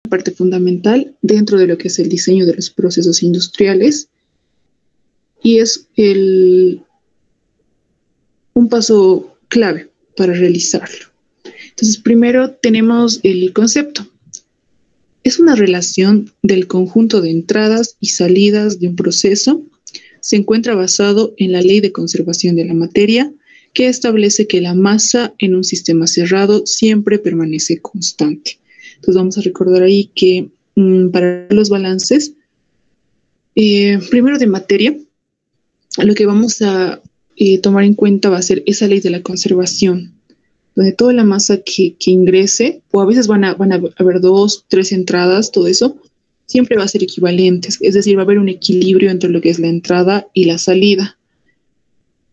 parte fundamental dentro de lo que es el diseño de los procesos industriales y es un paso clave para realizarlo. Entonces, primero tenemos el concepto. Es una relación del conjunto de entradas y salidas de un proceso. Se encuentra basado en la ley de conservación de la materia, que establece que la masa en un sistema cerrado siempre permanece constante. Entonces vamos a recordar ahí que para los balances, primero de materia, lo que vamos a tomar en cuenta va a ser esa ley de la conservación, donde toda la masa que ingrese, o a veces van a haber 2, 3 entradas, todo eso, siempre va a ser equivalente, es decir, va a haber un equilibrio entre lo que es la entrada y la salida.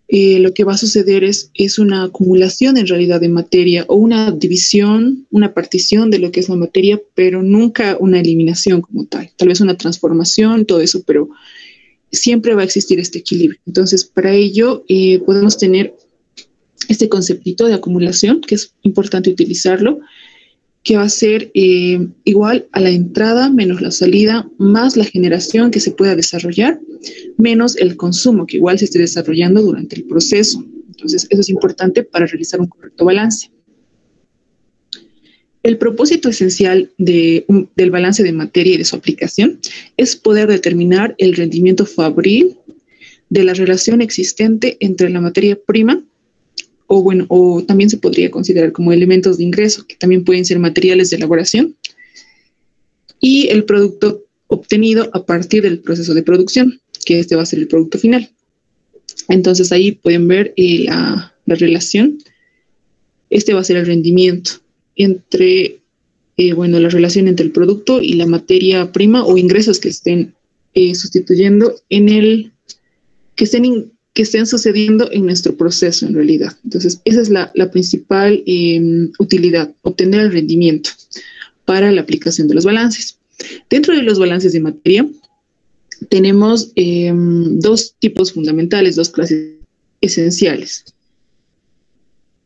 Lo que va a suceder es una acumulación en realidad de materia o una división, una partición de lo que es la materia, pero nunca una eliminación como tal. Tal vez una transformación, todo eso, pero siempre va a existir este equilibrio. Entonces, para ello podemos tener este conceptito de acumulación, que es importante utilizarlo, que va a ser igual a la entrada menos la salida, más la generación que se pueda desarrollar, menos el consumo que igual se esté desarrollando durante el proceso. Entonces, eso es importante para realizar un correcto balance. El propósito esencial del balance de materia y de su aplicación es poder determinar el rendimiento fabril de la relación existente entre la materia prima o también se podría considerar como elementos de ingreso, que también pueden ser materiales de elaboración, y el producto obtenido a partir del proceso de producción, que este va a ser el producto final. Entonces ahí pueden ver la relación. Este va a ser el rendimiento entre, la relación entre el producto y la materia prima o ingresos que estén sustituyendo que estén sucediendo en nuestro proceso en realidad. Entonces, esa es la principal utilidad, obtener el rendimiento para la aplicación de los balances. Dentro de los balances de materia, tenemos 2 tipos fundamentales, 2 clases esenciales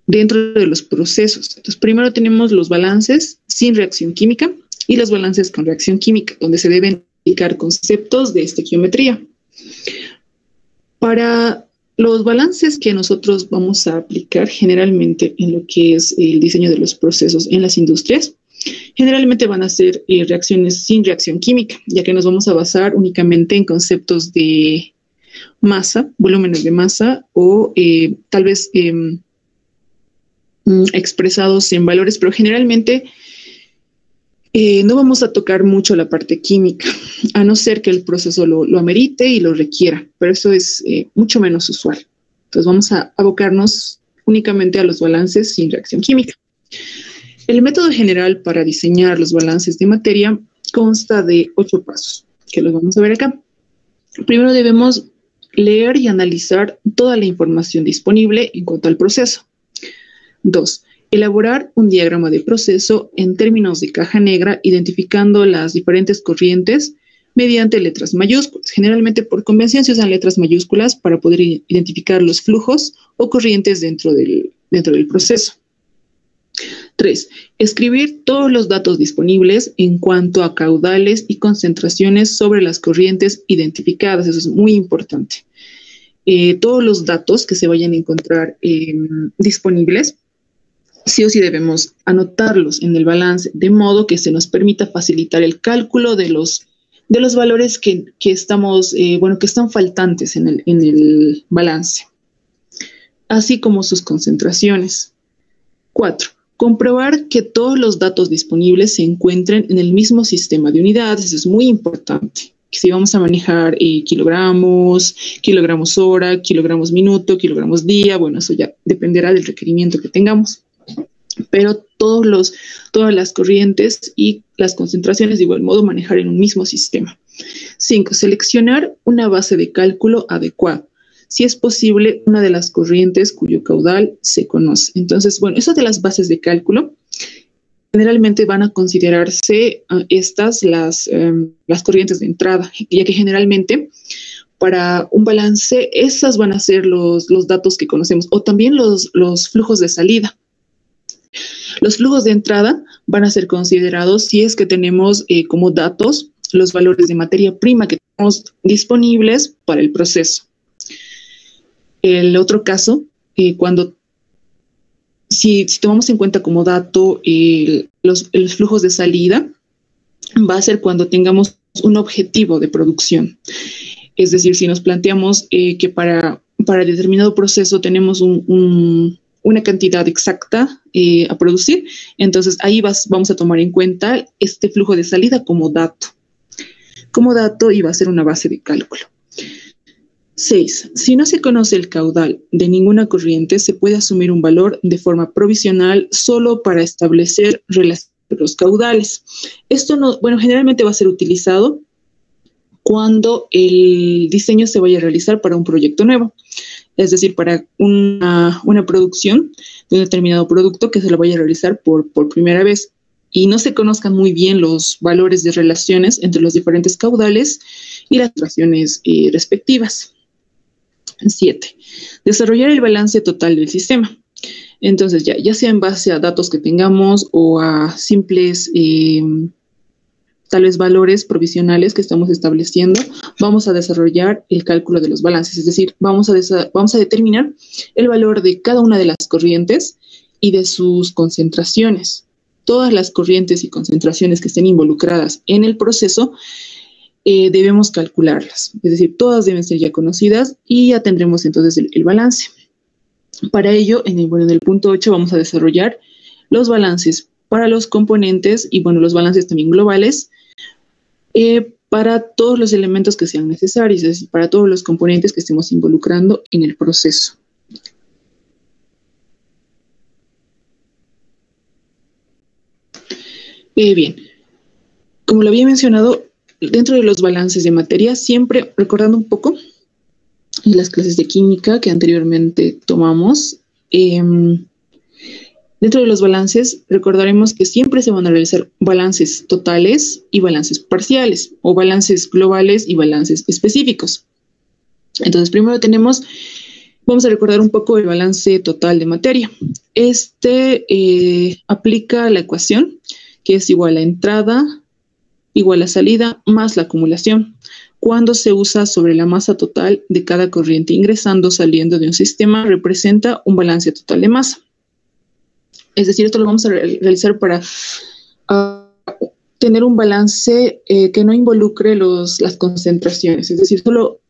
dentro de los procesos. Entonces, primero tenemos los balances sin reacción química y los balances con reacción química, donde se deben aplicar conceptos de estequiometría. Para los balances que nosotros vamos a aplicar generalmente en lo que es el diseño de los procesos en las industrias, generalmente van a ser reacciones sin reacción química, ya que nos vamos a basar únicamente en conceptos de masa, volúmenes de masa o tal vez expresados en valores, pero generalmente no vamos a tocar mucho la parte química, a no ser que el proceso lo amerite y lo requiera, pero eso es mucho menos usual. Entonces vamos a abocarnos únicamente a los balances sin reacción química. El método general para diseñar los balances de materia consta de 8 pasos, que los vamos a ver acá. Primero debemos leer y analizar toda la información disponible en cuanto al proceso. 2. Elaborar un diagrama de proceso en términos de caja negra, identificando las diferentes corrientes mediante letras mayúsculas. Generalmente por convención se usan letras mayúsculas para poder identificar los flujos o corrientes dentro del proceso. 3. Escribir todos los datos disponibles en cuanto a caudales y concentraciones sobre las corrientes identificadas. Eso es muy importante. Todos los datos que se vayan a encontrar disponibles, sí o sí debemos anotarlos en el balance, de modo que se nos permita facilitar el cálculo de los valores que están faltantes en el balance, así como sus concentraciones. 4. Comprobar que todos los datos disponibles se encuentren en el mismo sistema de unidades. Eso es muy importante. Si vamos a manejar kilogramos, kilogramos hora, kilogramos minuto, kilogramos día, bueno, eso ya dependerá del requerimiento que tengamos. Pero todas las corrientes y las concentraciones de igual modo manejar en un mismo sistema. 5. Seleccionar una base de cálculo adecuada. Si es posible, una de las corrientes cuyo caudal se conoce. Entonces, bueno, esas de las bases de cálculo, generalmente van a considerarse las corrientes de entrada, ya que generalmente para un balance, esas van a ser los datos que conocemos, o también los flujos de salida. Los flujos de entrada van a ser considerados si es que tenemos como datos los valores de materia prima que tenemos disponibles para el proceso. El otro caso, si tomamos en cuenta como dato los flujos de salida, va a ser cuando tengamos un objetivo de producción. Es decir, si nos planteamos que para determinado proceso tenemos una cantidad exacta a producir, entonces ahí vamos a tomar en cuenta este flujo de salida como dato. Como dato, y va a ser una base de cálculo. 6. Si no se conoce el caudal de ninguna corriente, se puede asumir un valor de forma provisional solo para establecer relaciones de los caudales. Esto generalmente va a ser utilizado cuando el diseño se vaya a realizar para un proyecto nuevo, es decir, para una producción de un determinado producto que se lo vaya a realizar por primera vez y no se conozcan muy bien los valores de relaciones entre los diferentes caudales y las relaciones respectivas. 7. Desarrollar el balance total del sistema. Entonces, ya sea en base a datos que tengamos o a simples tal vez valores provisionales que estamos estableciendo, vamos a desarrollar el cálculo de los balances, es decir, vamos a determinar el valor de cada una de las corrientes y de sus concentraciones. Todas las corrientes y concentraciones que estén involucradas en el proceso debemos calcularlas, es decir, todas deben ser ya conocidas y ya tendremos entonces el balance. Para ello, en el punto 8 vamos a desarrollar los balances para los componentes y los balances también globales para todos los elementos que sean necesarios, es decir, para todos los componentes que estemos involucrando en el proceso. Bien, como lo había mencionado, dentro de los balances de materia, siempre recordando un poco en las clases de química que anteriormente tomamos, dentro de los balances recordaremos que siempre se van a realizar balances totales y balances parciales, o balances globales y balances específicos. Entonces, primero vamos a recordar un poco el balance total de materia. Aplica la ecuación que es igual a entrada igual a salida más la acumulación, cuando se usa sobre la masa total de cada corriente ingresando o saliendo de un sistema, representa un balance total de masa. Es decir, esto lo vamos a realizar para tener un balance que no involucre las concentraciones, es decir, solo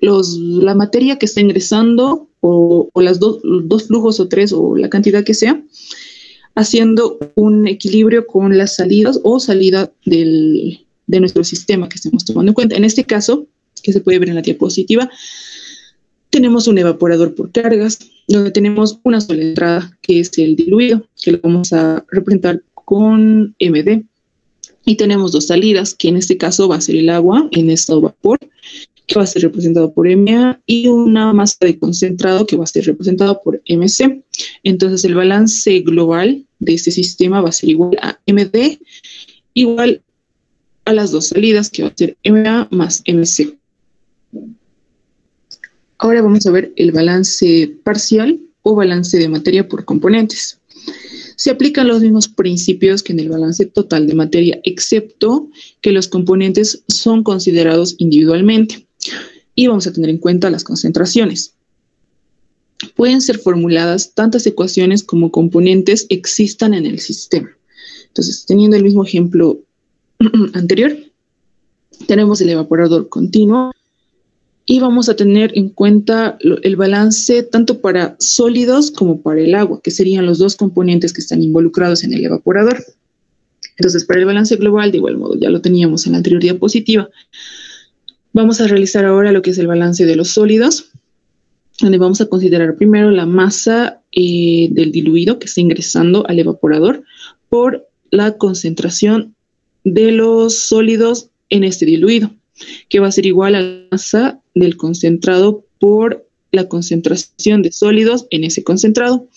la materia que está ingresando o los dos flujos o tres o la cantidad que sea, haciendo un equilibrio con las salidas o salida de nuestro sistema que estamos tomando en cuenta. En este caso, que se puede ver en la diapositiva, tenemos un evaporador por cargas, donde tenemos una sola entrada, que es el diluido, que lo vamos a representar con MD. Y tenemos dos salidas, que en este caso va a ser el agua en estado vapor, que va a ser representado por MA, y una masa de concentrado que va a ser representado por MC. Entonces, el balance global de este sistema va a ser igual a MD, igual a las dos salidas, que va a ser MA más MC. Ahora vamos a ver el balance parcial o balance de materia por componentes. Se aplican los mismos principios que en el balance total de materia, excepto que los componentes son considerados individualmente. Y vamos a tener en cuenta las concentraciones. Pueden ser formuladas tantas ecuaciones como componentes existan en el sistema. Entonces, teniendo el mismo ejemplo anterior, tenemos el evaporador continuo y vamos a tener en cuenta el balance tanto para sólidos como para el agua, que serían los dos componentes que están involucrados en el evaporador. Entonces, para el balance global, de igual modo, ya lo teníamos en la anterior diapositiva. Vamos a realizar ahora lo que es el balance de los sólidos, donde vamos a considerar primero la masa del diluido que está ingresando al evaporador por la concentración de los sólidos en este diluido, que va a ser igual a la masa del concentrado por la concentración de sólidos en ese concentrado,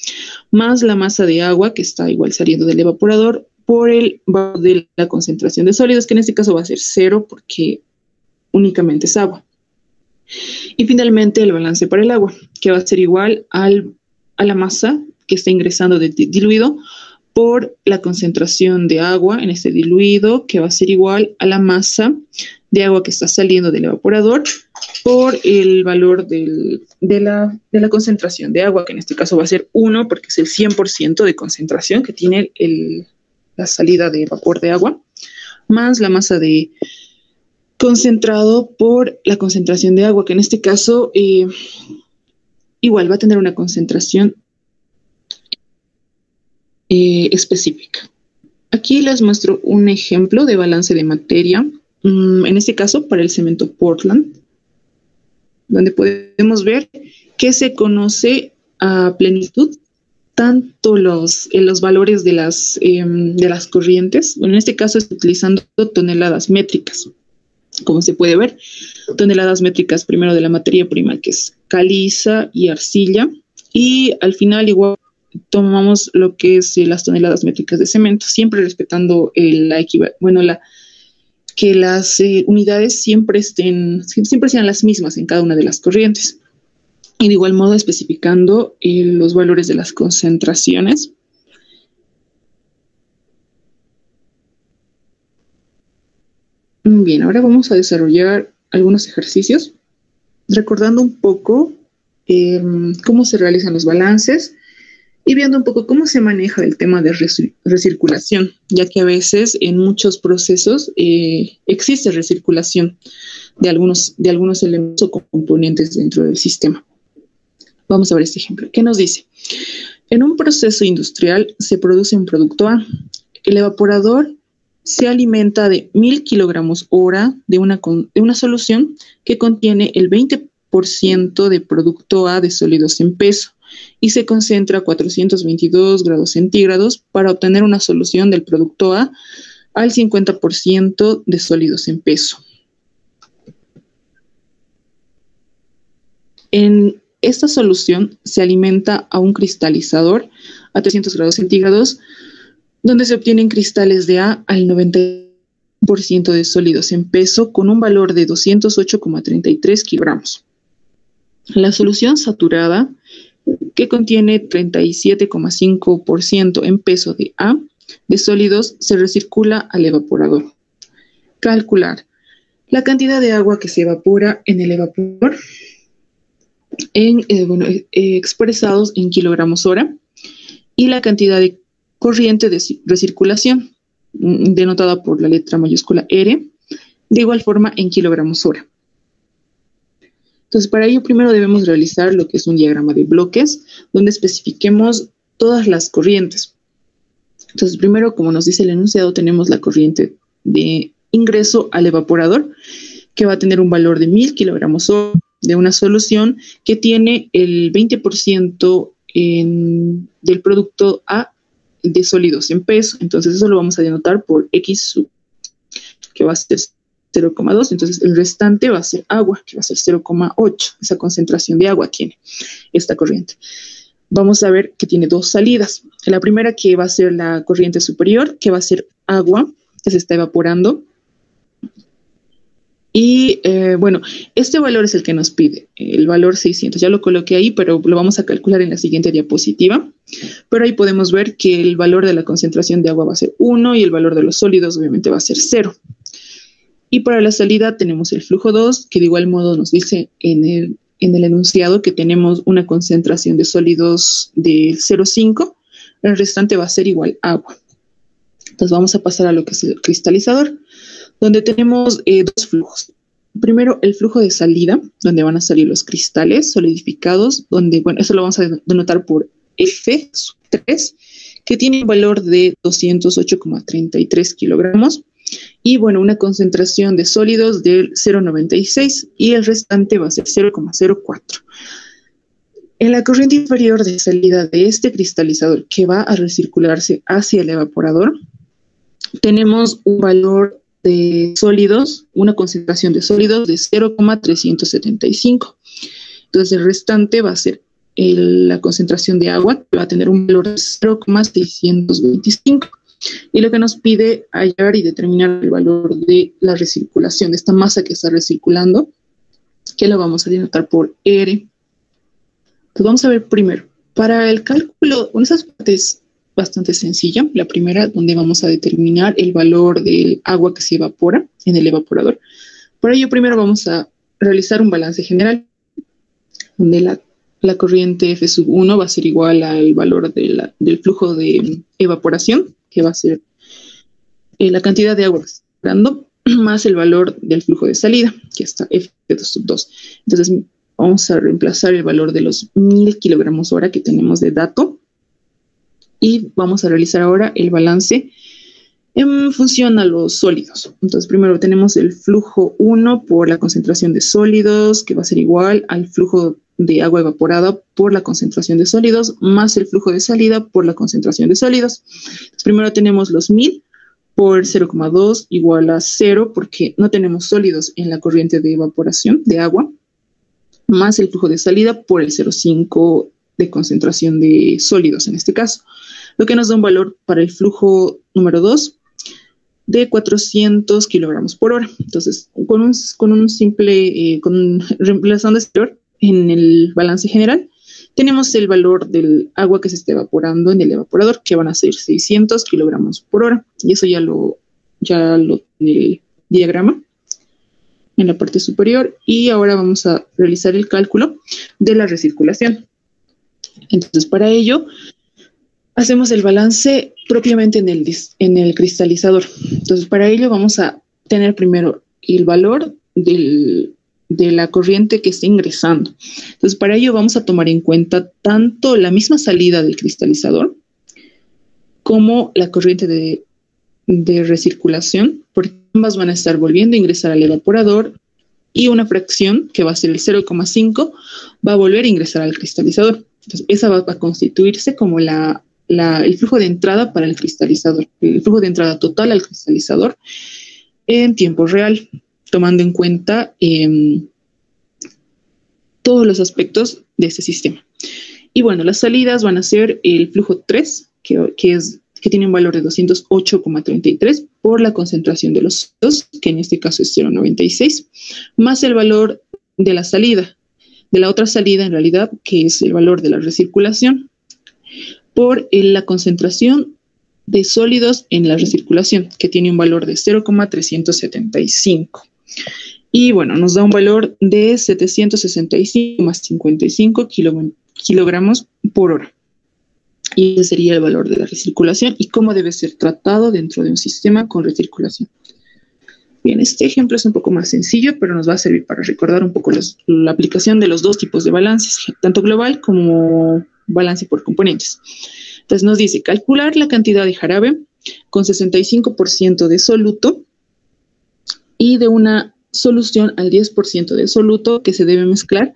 más la masa de agua que está igual saliendo del evaporador por el valor de la concentración de sólidos, que en este caso va a ser 0 porque únicamente es agua. Y finalmente el balance para el agua, que va a ser igual a la masa que está ingresando del diluido por la concentración de agua en este diluido, que va a ser igual a la masa de agua que está saliendo del evaporador por el valor de la concentración de agua, que en este caso va a ser 1, porque es el 100% de concentración que tiene la salida de vapor de agua, más la masa de concentrado por la concentración de agua, que en este caso igual va a tener una concentración específica. Aquí les muestro un ejemplo de balance de materia, en este caso para el cemento Portland, donde podemos ver que se conoce a plenitud tanto los valores de las corrientes. Bueno, en este caso estoy utilizando toneladas métricas. Como se puede ver, toneladas métricas primero de la materia prima, que es caliza y arcilla, y al final igual tomamos lo que es las toneladas métricas de cemento, siempre respetando que las unidades siempre sean las mismas en cada una de las corrientes. Y de igual modo especificando los valores de las concentraciones. Bien, ahora vamos a desarrollar algunos ejercicios, recordando un poco cómo se realizan los balances y viendo un poco cómo se maneja el tema de recirculación, ya que a veces en muchos procesos existe recirculación de algunos elementos o componentes dentro del sistema. Vamos a ver este ejemplo. ¿Qué nos dice? En un proceso industrial se produce un producto A. El evaporador se alimenta de 1000 kilogramos hora de una solución que contiene el 20% de producto A de sólidos en peso y se concentra a 422 grados centígrados para obtener una solución del producto A al 50% de sólidos en peso. En esta solución se alimenta a un cristalizador a 300 grados centígrados, donde se obtienen cristales de A al 90% de sólidos en peso con un valor de 208,33 kilogramos. La solución saturada, que contiene 37,5% en peso de A de sólidos, se recircula al evaporador. Calcular la cantidad de agua que se evapora en el evaporador expresados en kilogramos hora y la cantidad de corriente de recirculación, denotada por la letra mayúscula R, de igual forma en kilogramos hora. Entonces, para ello primero debemos realizar lo que es un diagrama de bloques, donde especifiquemos todas las corrientes. Entonces, primero, como nos dice el enunciado, tenemos la corriente de ingreso al evaporador, que va a tener un valor de 1000 kilogramos hora de una solución que tiene el 20% del producto A de sólidos en peso. Entonces eso lo vamos a denotar por X sub, que va a ser 0,2. Entonces el restante va a ser agua, que va a ser 0,8. Esa concentración de agua tiene esta corriente. Vamos a ver que tiene dos salidas. La primera, que va a ser la corriente superior, que va a ser agua que se está evaporando. Y este valor es el que nos pide, el valor 600. Ya lo coloqué ahí, pero lo vamos a calcular en la siguiente diapositiva. Pero ahí podemos ver que el valor de la concentración de agua va a ser 1 y el valor de los sólidos obviamente va a ser 0. Y para la salida tenemos el flujo 2, que de igual modo nos dice en el enunciado que tenemos una concentración de sólidos de 0,5. El restante va a ser igual agua. Entonces vamos a pasar a lo que es el cristalizador, donde tenemos dos flujos. Primero, el flujo de salida, donde van a salir los cristales solidificados, donde, eso lo vamos a denotar por F3, que tiene un valor de 208,33 kilogramos, y una concentración de sólidos del 0,96, y el restante va a ser 0,04. En la corriente inferior de salida de este cristalizador, que va a recircularse hacia el evaporador, tenemos un valor de sólidos, una concentración de sólidos de 0,375. Entonces el restante va a ser la concentración de agua, que va a tener un valor de 0,625. Y lo que nos pide hallar y determinar el valor de la recirculación, de esta masa que está recirculando, que lo vamos a denotar por R. Entonces vamos a ver primero, para el cálculo, esas partes bastante sencilla. La primera, donde vamos a determinar el valor del agua que se evapora en el evaporador. Para ello, primero vamos a realizar un balance general, donde la corriente F sub 1 va a ser igual al valor del flujo de evaporación, que va a ser la cantidad de agua que se está dando, más el valor del flujo de salida, que está F sub 2. Entonces, vamos a reemplazar el valor de los 1000 kilogramos hora que tenemos de dato y vamos a realizar ahora el balance en función a los sólidos. Entonces, primero tenemos el flujo 1 por la concentración de sólidos, que va a ser igual al flujo de agua evaporada por la concentración de sólidos, más el flujo de salida por la concentración de sólidos. Entonces, primero tenemos los 1000 por 0,2 igual a 0, porque no tenemos sólidos en la corriente de evaporación de agua, más el flujo de salida por el 0,5 de concentración de sólidos en este caso, lo que nos da un valor para el flujo número 2 de 400 kilogramos por hora. Entonces, con un simple, reemplazando este valor en el balance general, tenemos el valor del agua que se está evaporando en el evaporador, que van a ser 600 kilogramos por hora. Y eso ya lo el diagrama en la parte superior. Y ahora vamos a realizar el cálculo de la recirculación. Entonces, para ello, hacemos el balance propiamente en el cristalizador. Entonces, para ello vamos a tener primero el valor de la corriente que está ingresando. Entonces, para ello vamos a tomar en cuenta tanto la misma salida del cristalizador como la corriente de recirculación, porque ambas van a estar volviendo a ingresar al evaporador y una fracción, que va a ser el 0,5, va a volver a ingresar al cristalizador. Entonces, esa va a constituirse como el flujo de entrada para el cristalizador, el flujo de entrada total al cristalizador en tiempo real, tomando en cuenta todos los aspectos de este sistema. Y bueno, las salidas van a ser el flujo 3, que tiene un valor de 208,33 por la concentración de los sólidos, que en este caso es 0,96, más el valor de la salida, de la otra salida en realidad, que es el valor de la recirculación, por la concentración de sólidos en la recirculación, que tiene un valor de 0,375. Y bueno, nos da un valor de 765,55 kilogramos por hora. Y ese sería el valor de la recirculación y cómo debe ser tratado dentro de un sistema con recirculación. Bien, este ejemplo es un poco más sencillo, pero nos va a servir para recordar un poco la aplicación de los dos tipos de balances, tanto global como balance por componentes. Entonces nos dice calcular la cantidad de jarabe con 65% de soluto y de una solución al 10% de soluto que se debe mezclar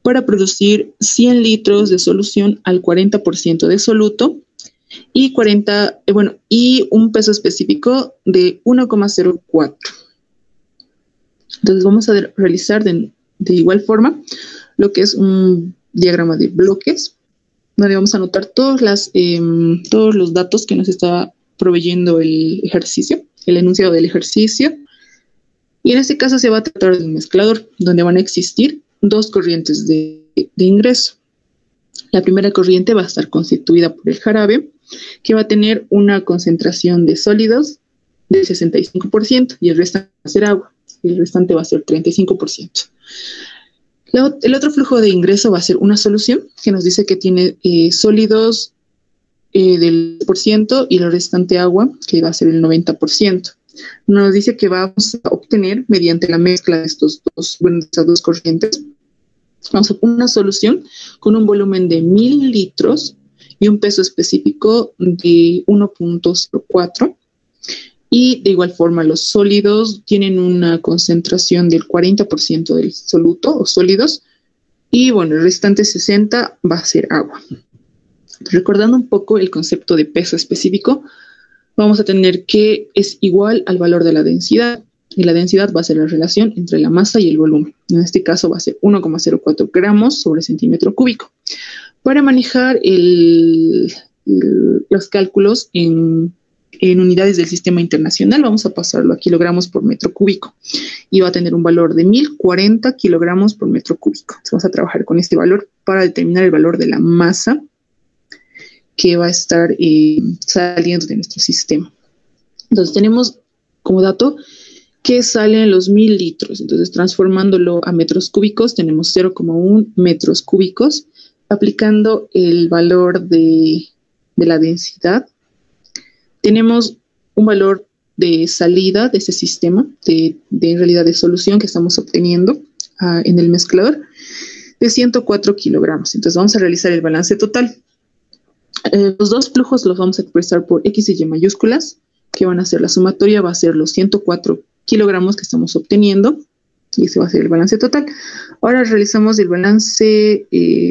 para producir 100 litros de solución al 40% de soluto y un peso específico de 1,04. Entonces vamos a realizar de igual forma lo que es un diagrama de bloques, donde vamos a anotar todos los datos que nos está proveyendo el ejercicio, el enunciado del ejercicio. Y en este caso se va a tratar de un mezclador, donde van a existir dos corrientes de ingreso. La primera corriente va a estar constituida por el jarabe, que va a tener una concentración de sólidos del 65% y el restante va a ser agua. El restante va a ser 35%. El otro flujo de ingreso va a ser una solución que nos dice que tiene sólidos del 10% y el restante agua, que va a ser el 90%. Nos dice que vamos a obtener, mediante la mezcla de estas dos corrientes, vamos a poner una solución con un volumen de 1000 litros y un peso específico de 1,04. Y de igual forma, los sólidos tienen una concentración del 40% del soluto o sólidos. Y bueno, el restante 60% va a ser agua. Recordando un poco el concepto de peso específico, vamos a tener que es igual al valor de la densidad. Y la densidad va a ser la relación entre la masa y el volumen. En este caso va a ser 1,04 gramos sobre centímetro cúbico. Para manejar los cálculos en unidades del sistema internacional, vamos a pasarlo a kilogramos por metro cúbico y va a tener un valor de 1040 kilogramos por metro cúbico. Entonces vamos a trabajar con este valor para determinar el valor de la masa que va a estar saliendo de nuestro sistema. Entonces tenemos como dato que salen los 1000 litros. Entonces, transformándolo a metros cúbicos, tenemos 0,1 metros cúbicos. Aplicando el valor de la densidad, tenemos un valor de salida de ese sistema, en realidad de solución que estamos obteniendo en el mezclador, de 104 kilogramos. Entonces, vamos a realizar el balance total. Los dos flujos los vamos a expresar por X y Y mayúsculas, que van a ser la sumatoria, va a ser los 104 kilogramos que estamos obteniendo, y ese va a ser el balance total. Ahora realizamos el balance,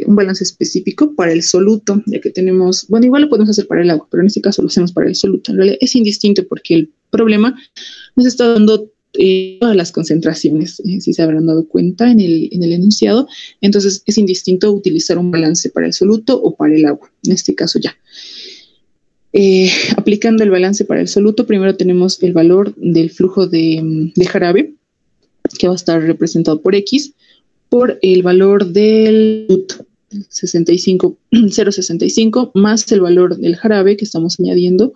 un balance específico para el soluto, ya que tenemos, bueno, igual lo podemos hacer para el agua, pero en este caso lo hacemos para el soluto. En realidad es indistinto porque el problema nos está dando todas las concentraciones, si se habrán dado cuenta en el enunciado. Entonces es indistinto utilizar un balance para el soluto o para el agua, en este caso ya. Aplicando el balance para el soluto, primero tenemos el valor del flujo de jarabe, que va a estar representado por X, por el valor del 0,65 más el valor del jarabe que estamos añadiendo,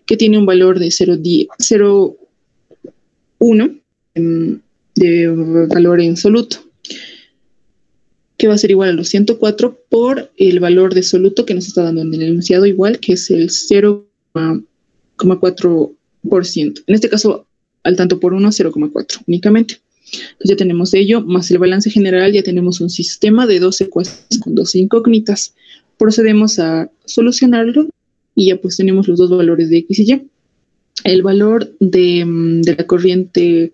que tiene un valor de 0,1 de valor en soluto, que va a ser igual a los 104 por el valor de soluto que nos está dando en el enunciado igual, que es el 0,4%. En este caso, al tanto por 1, 0,4 únicamente. Entonces ya tenemos ello, más el balance general, ya tenemos un sistema de 12 ecuaciones con 12 incógnitas. Procedemos a solucionarlo y ya pues tenemos los dos valores de X y Y. El valor de la corriente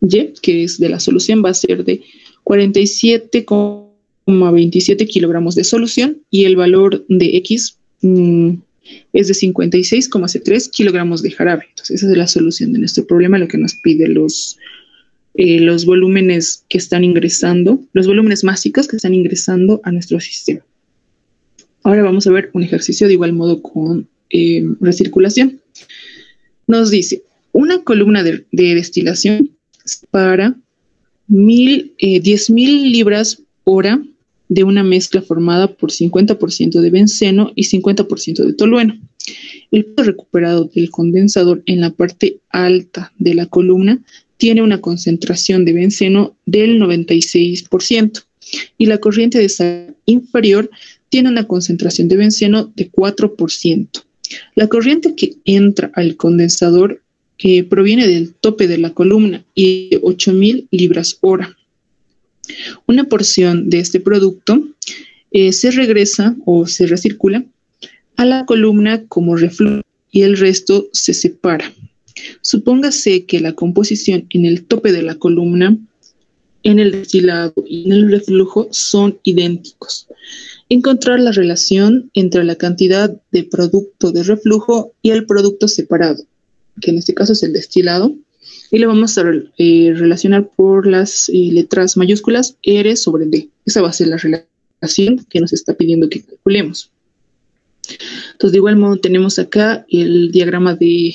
Y, que es de la solución, va a ser de 47,27 kilogramos de solución, y el valor de X es de 56,3 kilogramos de jarabe. Entonces esa es la solución de nuestro problema, lo que nos pide los volúmenes que están ingresando, los volúmenes másicos que están ingresando a nuestro sistema. Ahora vamos a ver un ejercicio de igual modo con recirculación. Nos dice, una columna de destilación para 10.000 libras hora de una mezcla formada por 50% de benceno y 50% de tolueno. El peso recuperado del condensador en la parte alta de la columna tiene una concentración de benceno del 96% y la corriente de salida inferior tiene una concentración de benceno de 4%. La corriente que entra al condensador proviene del tope de la columna y de 8.000 libras hora. Una porción de este producto se regresa o se recircula a la columna como reflujo y el resto se separa. Supóngase que la composición en el tope de la columna, en el destilado y en el reflujo son idénticos. Encontrar la relación entre la cantidad de producto de reflujo y el producto separado, que en este caso es el destilado, y lo vamos a relacionar por las letras mayúsculas R sobre D. Esa va a ser la relación que nos está pidiendo que calculemos. Entonces, de igual modo, tenemos acá el diagrama de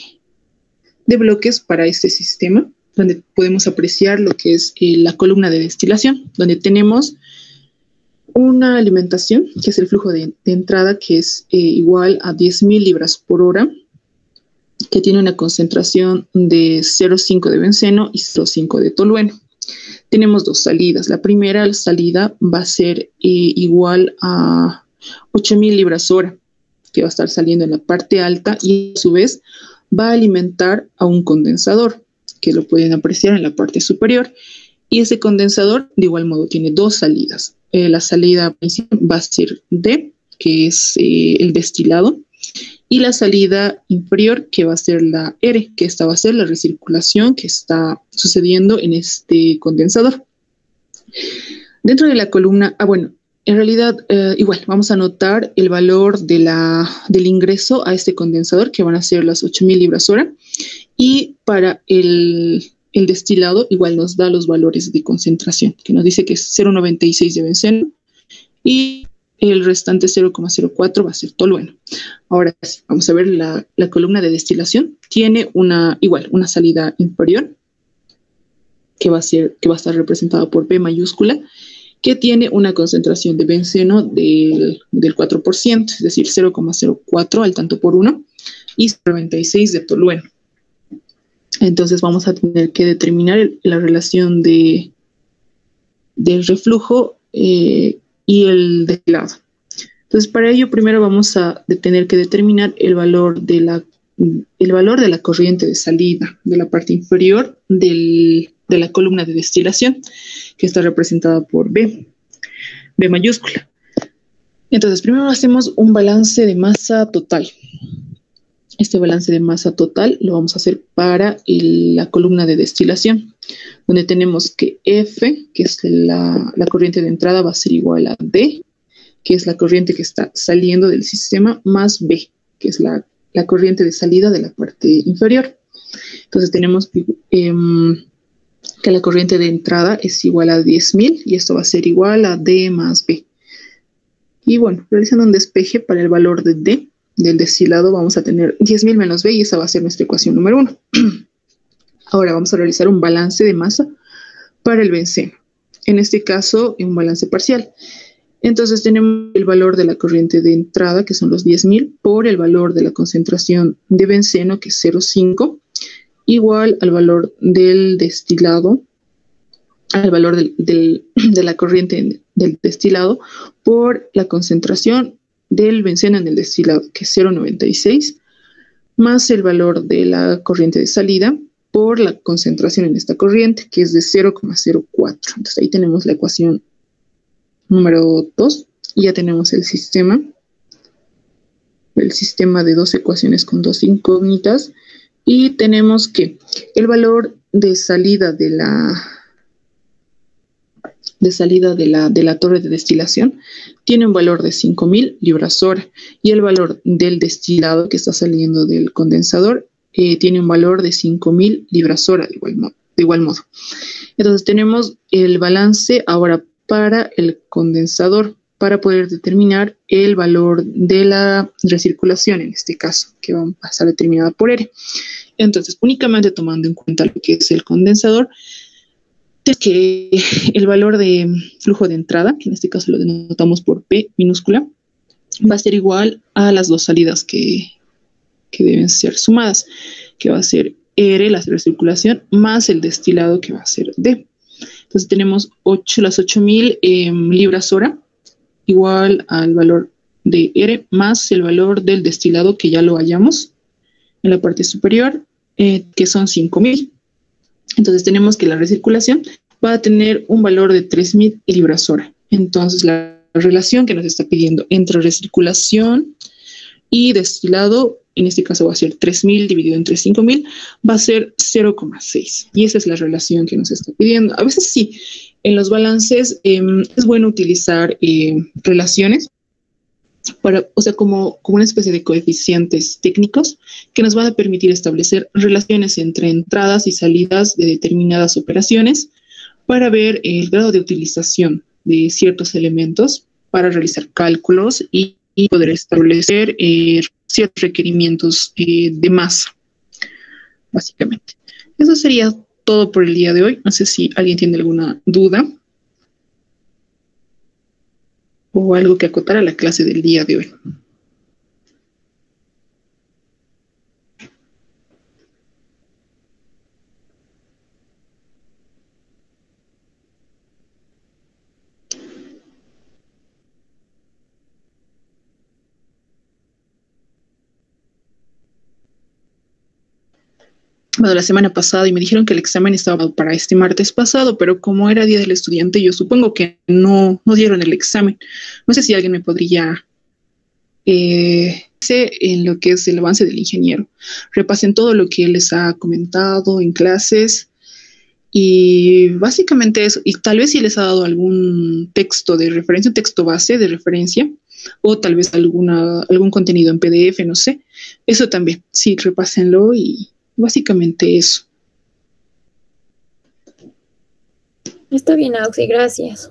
bloques para este sistema, donde podemos apreciar lo que es la columna de destilación, donde tenemos una alimentación, que es el flujo de entrada, que es igual a 10.000 libras por hora, que tiene una concentración de 0,5 de benceno y 0,5 de tolueno. Tenemos dos salidas. La primera salida va a ser igual a 8.000 libras hora, que va a estar saliendo en la parte alta y a su vez va a alimentar a un condensador, que lo pueden apreciar en la parte superior. Y ese condensador, de igual modo, tiene dos salidas. La salida principal va a ser D, que es el destilado, y la salida inferior, que va a ser la R, que esta va a ser la recirculación que está sucediendo en este condensador. Dentro de la columna, en realidad, igual, vamos a anotar el valor del ingreso a este condensador, que van a ser las 8.000 libras hora, y para el destilado, igual nos da los valores de concentración, que nos dice que es 0,96 de benceno, y el restante 0,04 va a ser tolueno. Ahora sí, vamos a ver la columna de destilación. Tiene una salida inferior, que va a estar representada por P mayúscula, que tiene una concentración de benceno del 4%, es decir, 0,04 al tanto por 1, y 96 de tolueno. Entonces vamos a tener que determinar la relación del reflujo y el destilado. Entonces, para ello primero vamos a tener que determinar el valor de la corriente de salida de la parte inferior de la columna de destilación, que está representada por B mayúscula. Entonces, primero hacemos un balance de masa total. Este balance de masa total lo vamos a hacer para la columna de destilación, donde tenemos que F, que es la corriente de entrada, va a ser igual a D, que es la corriente que está saliendo del sistema, más B, que es la corriente de salida de la parte inferior. Entonces tenemos que la corriente de entrada es igual a 10.000 y esto va a ser igual a D más B. Y bueno, realizando un despeje para el valor de D del destilado, vamos a tener 10.000 menos B y esa va a ser nuestra ecuación número 1. Ahora vamos a realizar un balance de masa para el benceno. En este caso, un balance parcial. Entonces tenemos el valor de la corriente de entrada, que son los 10.000, por el valor de la concentración de benceno, que es 0,5, igual al valor del destilado, al valor de la corriente del destilado, por la concentración del benceno en el destilado, que es 0,96, más el valor de la corriente de salida por la concentración en esta corriente, que es de 0,04. Entonces ahí tenemos la ecuación número 2, y ya tenemos el sistema de dos ecuaciones con dos incógnitas, y tenemos que el valor de salida de la torre de destilación tiene un valor de 5.000 libras hora, y el valor del destilado que está saliendo del condensador tiene un valor de 5.000 libras hora de igual modo. Entonces tenemos el balance ahora para el condensador, para poder determinar el valor de la recirculación, en este caso, que va a estar determinada por R. Entonces, únicamente tomando en cuenta lo que es el condensador, es que el valor de flujo de entrada, que en este caso lo denotamos por P minúscula, va a ser igual a las dos salidas que deben ser sumadas, que va a ser R, la recirculación, más el destilado, que va a ser D. Entonces tenemos las 8.000 libras hora, igual al valor de R, más el valor del destilado, que ya lo hallamos en la parte superior, que son 5.000. Entonces tenemos que la recirculación va a tener un valor de 3.000 libras hora. Entonces la relación que nos está pidiendo entre recirculación y destilado, en este caso va a ser 3.000 dividido entre 5.000, va a ser 0,6. Y esa es la relación que nos está pidiendo. A veces sí, en los balances es bueno utilizar relaciones, como una especie de coeficientes técnicos que nos van a permitir establecer relaciones entre entradas y salidas de determinadas operaciones para ver el grado de utilización de ciertos elementos para realizar cálculos y poder establecer ciertos requerimientos de masa, básicamente. Eso sería todo por el día de hoy. No sé si alguien tiene alguna duda o algo que acotar a la clase del día de hoy. Bueno, la semana pasada y me dijeron que el examen estaba para este martes pasado, pero como era Día del Estudiante, yo supongo que no dieron el examen. No sé si alguien me podría en lo que es el avance del ingeniero. Repasen todo lo que él les ha comentado en clases y básicamente eso. Y tal vez si les ha dado algún texto de referencia, un texto base de referencia, o tal vez algún contenido en PDF, no sé. Eso también, sí, repásenlo y básicamente eso. Está bien, Auxi, gracias.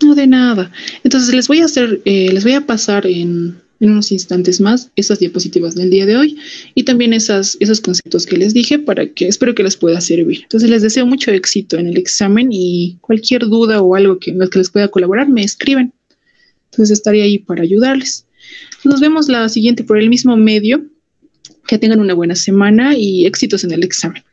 No, de nada. Entonces les voy a pasar en en unos instantes más esas diapositivas del día de hoy y también esos conceptos que les dije para que espero que les pueda servir. Entonces les deseo mucho éxito en el examen y cualquier duda o algo en lo que les pueda colaborar me escriben. Entonces estaré ahí para ayudarles. Nos vemos la siguiente por el mismo medio. Que tengan una buena semana y éxitos en el examen.